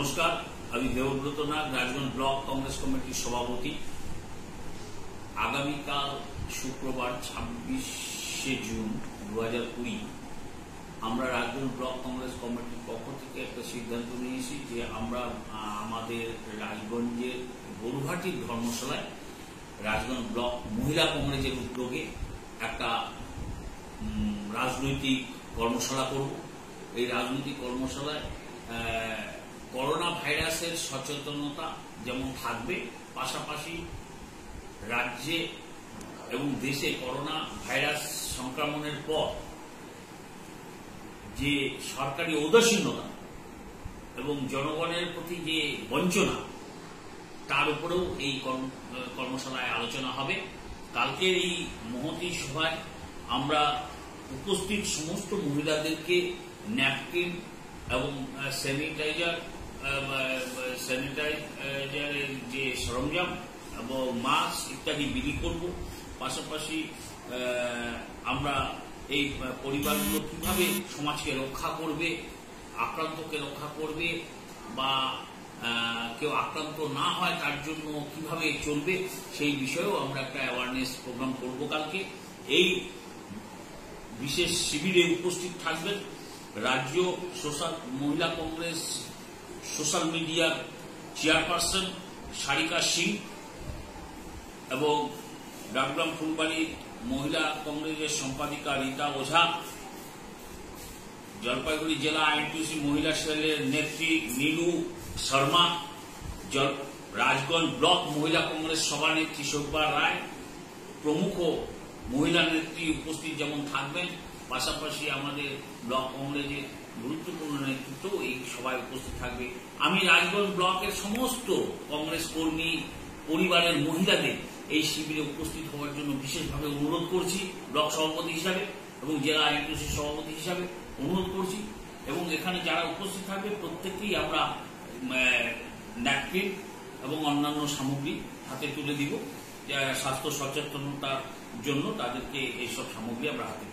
নমস্কার, আমি দেবব্রত নাগ, রাজগঞ্জ ব্লক কংগ্রেস কমিটির সভাপতি। আগামীকাল শুক্রবার 26শে জুন 2020 আমরা রাজগঞ্জ ব্লক কংগ্রেস কমিটির পক্ষ থেকে একটা সিদ্ধান্ত নিয়েছি যে আমরা আমাদের রাজগঞ্জের গরুহাটির ধর্মশালায় রাজগঞ্জ ব্লক মহিলা কংগ্রেসের উদ্যোগে একটা রাজনৈতিক কর্মশালা করব। এই রাজনৈতিক কর্মশালায় করোনা ভাইরাসের সচেতনতা যেমন থাকবে, পাশাপাশি রাজ্যে এবং দেশে করোনা ভাইরাস সংক্রমণের পর যে সরকারি উদাসীনতা এবং জনগণের প্রতি যে বঞ্চনা, তার উপরেও এই কর্মশালায় আলোচনা হবে। কালকের এই মহতী সভায় আমরা উপস্থিত সমস্ত মহিলাদেরকে ন্যাপকিন এবং স্যানিটাইজারের যে সরঞ্জাম এবং মাস্ক ইত্যাদি বিলি করব। পাশাপাশি আমরা এই পরিবারগুলো কিভাবে সমাজকে রক্ষা করবে, আক্রান্তকে রক্ষা করবে বা কেউ আক্রান্ত না হয় তার জন্য কিভাবে চলবে, সেই বিষয়েও আমরা একটা অ্যাওয়ারনেস প্রোগ্রাম করব কালকে। এই বিশেষ শিবিরে উপস্থিত থাকবেন রাজ্য মহিলা কংগ্রেস সোশ্যাল মিডিয়ার চেয়ারপারসন সারিকা সিং এবং ডাকগ্রাম ফুলবাড়ি মহিলা কংগ্রেসের সম্পাদিকা রীতা ওঝা, জলপাইগুড়ি জেলা আইএনটিইউসি মহিলা সেলের নেত্রী নীলু শর্মা, রাজগঞ্জ ব্লক মহিলা কংগ্রেস সভানেত্রী শোভা রায় প্রমুখ মহিলা নেত্রী উপস্থিত যেমন থাকবেন, পাশাপাশি আমাদের ব্লক কংগ্রেসের গুরুত্বপূর্ণ নেতৃত্ব এই সভায় উপস্থিত থাকবে। আমি রাজগঞ্জ ব্লকের সমস্ত কংগ্রেস কর্মী পরিবারের মহিলাদের এই শিবিরে উপস্থিত হওয়ার জন্য বিশেষভাবে অনুরোধ করছি, ব্লক সভাপতি হিসাবে এবং জেলা আইএনটিইউসি সভাপতি হিসাবে অনুরোধ করছি। এবং এখানে যারা উপস্থিত থাকবে প্রত্যেককেই আমরা ন্যাপকিন এবং অন্যান্য সামগ্রী হাতে তুলে দিব, স্বাস্থ্য সচেতনতার জন্য তাদেরকে এইসব সামগ্রী আমরা হাতে